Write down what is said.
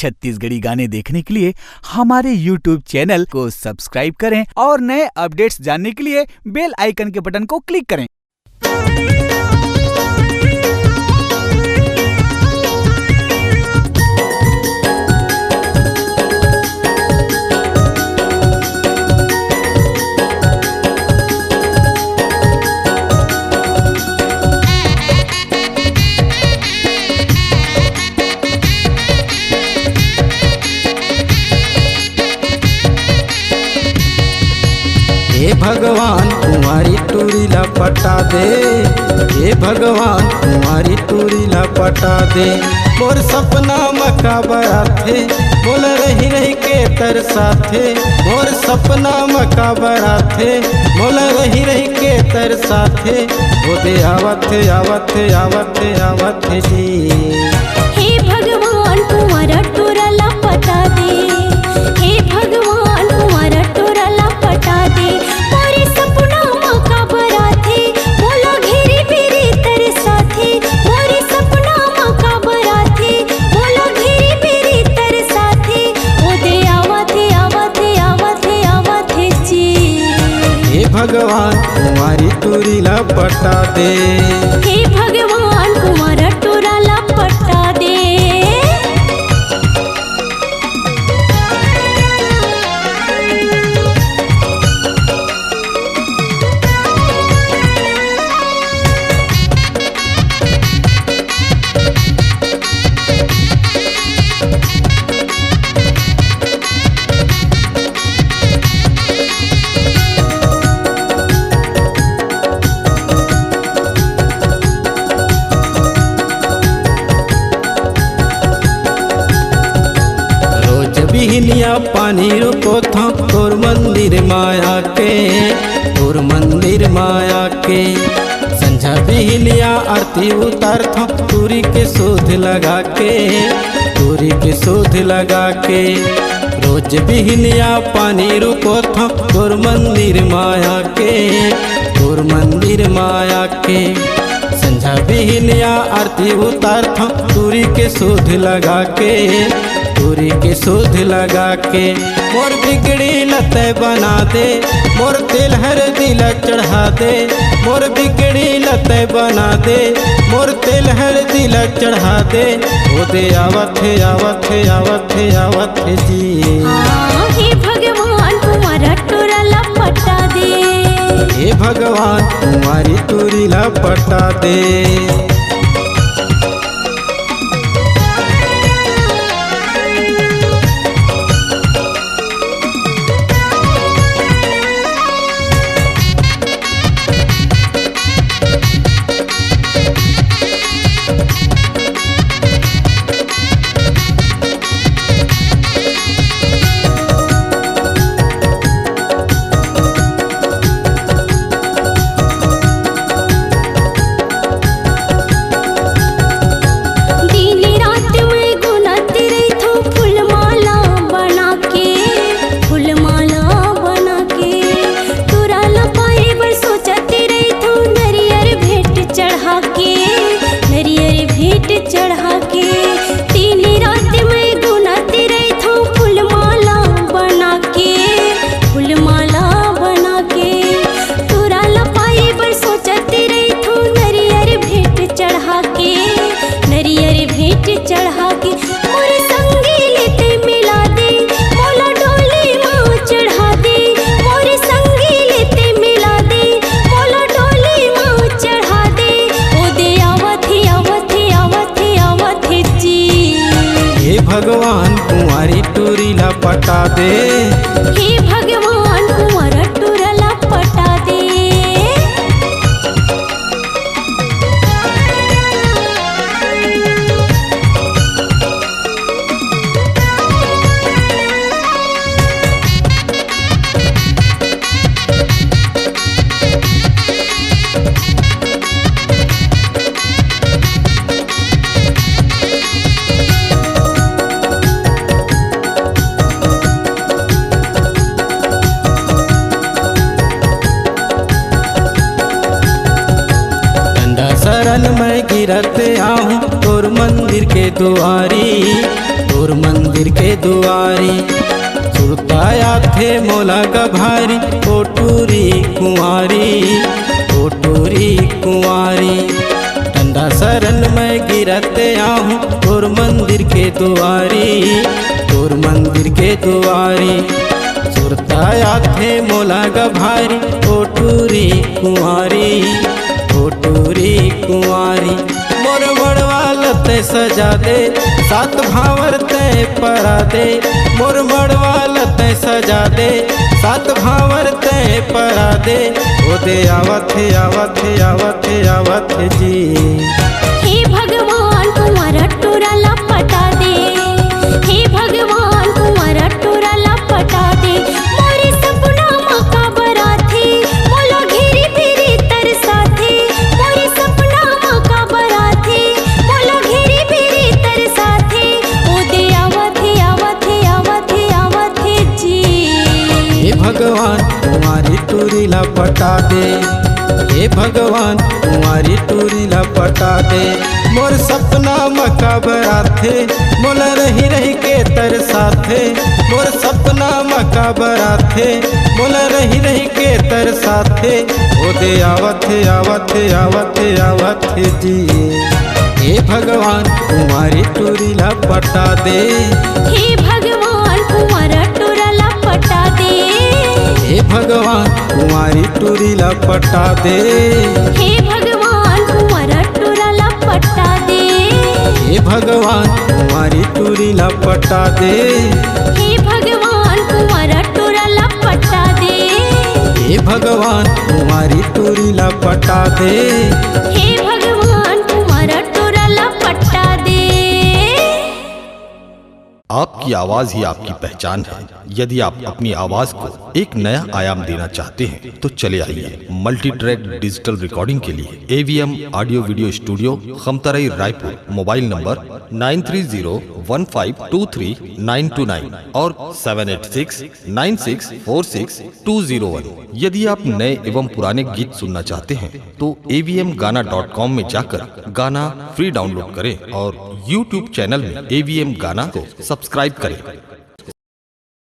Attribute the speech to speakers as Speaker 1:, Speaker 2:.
Speaker 1: छत्तीसगढ़ी गाने देखने के लिए हमारे YouTube चैनल को सब्सक्राइब करें और नए अपडेट्स जानने के लिए बेल आइकन के बटन को क्लिक करें।
Speaker 2: हे भगवान कुंवारी टूरीला पटा दे, हे भगवान कुंवारी टूरीला पटा दे। मोर सपना मकाबरा थे, बोल रही रही के तरसाथे। मोर सपना मकाबरा थे, बोल रही रही के तरसाथे। वो दे आवथे आवथे आवथे आवथे जी।
Speaker 3: हे भगवान कुंवारा टूरीला पटा दे, हे भगवान कुंवारा टूरीला पटा दे। मोरे सपना मकाबरा थे, बोला घेरी बेरी तरसाथे। मोरे सपना मकाबरा थे, बोला घेरी बेरी तरसाथे। ओ दे आवथे आवथे आवथे आवथे जी।
Speaker 2: हे भगवान कुंवारी टूरीला पटा दे,
Speaker 3: हे भगवान कुंवारा टूरीला पटा दे।
Speaker 2: बिहनिया पानी रुको था तोर मंदिर माया के, तोर मंदिर माया के। संझा बिहनिया आरती उतार था तूरी के शोध लगा के, तूरी के शोध लगा के। रोज बिहनिया पानी रुको था तोर मंदिर माया के, तोर मंदिर माया के। संझा बिहनिया आरती उतार था तूरी के शोध लगा के, तूरी के शोध लगा के। मोर बिगड़ी लते बना दे, मोर तेल हर दिल चढ़ा दे। मोर बिगड़ी लते बना दे, मोर तेल हर दिल चढ़ा दे। ओ दे आवथे आवथे आवथे आवथे जी।
Speaker 3: हे भगवान कुंवारा टूरीला पटा दे,
Speaker 2: हे भगवान कुंवारी टूरीला पटा दे।
Speaker 3: चढ़ा के तीन रात में गुनाती रही थो फूलमाला बना के, फूलमाला बना के। तोरा लपाई पर सोचती रही थो नरियर भेंट चढ़ा के, नरियर भेंट चढ़ा के। मोर संगी लेते मिला दे, मोला डोली माँ चढ़ा दे। मोर संगी लेते मिला दे, मोला डोली माँ चढ़ा दे। ओ दे आवथे आवथे आवथे आवथे जी।
Speaker 2: हे भगवान कुंवारी टूरीला पटा दे,
Speaker 3: हे भगवान कुंवारा टूरीला पटा दे। शरण में गिरत आऊँ तोर मंदिर के दुआरी,
Speaker 2: तोर मंदिर के दुआरी। सुरताया थे मोला गभारी ओ टूरी कुंवारी, ओ टूरी कुंवारी। ठंडा शरण में गिरते आहूँ तोर मंदिर के दुआरी, तोर मंदिर के दुआरी। सुरताया थे मोला गभारी ओ टूरी कुंवारी, ओ टूरी कुंवारी। मोर मड़वा लते सजा दे, सात भावर ते परा दे। मोर मड़वा लते सजा दे, सात भावर ते परा दे। ओ दे आवत आवत आवत आवत जी।
Speaker 3: हे भगवान तुम्हारा टोरा लपटा दे, हे भगवान तुम्हारा टोरा लपटा दे। मोरे सपना मका बराथे, मोला घेरी फिरी तरसाथे। मोरे सपना मका बराथे, मोला घेरी फिरी तरसाथे। ओ दे आवत आवत आवत आवत जी।
Speaker 2: हे भगवान तुम्हारी टूरी लपटा दे, हे भगवान तुम्हारी टूरी लपटा दे। मोर सपना मका बराथे, मोला रही रही के तरसाथे। मोर सपना मका बराथे, मोला रही रही के तरसाथे। ओ दे आवत आवत आवत आवत जी। हे भगवान तुम्हारी टूरी लपटा दे,
Speaker 3: हे भगवान तुम्हारा टोरा लपटा दे।
Speaker 2: हे भगवान तुम्हारी टूरी लपटा दे,
Speaker 3: हे भगवान तुम्हारा टोरा लपटा दे।
Speaker 2: हे भगवान तुम्हारी टूरी लपटा दे,
Speaker 3: हे भगवान तुम्हारा टोरा लपटा दे।
Speaker 2: हे भगवान तुम्हारी टूरी लपटा दे।
Speaker 3: हे भगवान तुम्हारा टोरा लपटा दे।
Speaker 4: आपकी आवाज ही आपकी पहचान है। यदि आप अपनी आवाज को एक नया आयाम देना चाहते हैं तो चले आइए मल्टी ट्रैक डिजिटल रिकॉर्डिंग के लिए AVM audio video studio Khamtarai Raipur. Mobile number 9301523929 और 7869646201। यदि आप नए एवं पुराने गीत सुनना चाहते हैं तो avmgana.com में जाकर गाना फ्री डाउनलोड करें और YouTube चैनल में AVM गाना को सब्सक्राइब करें।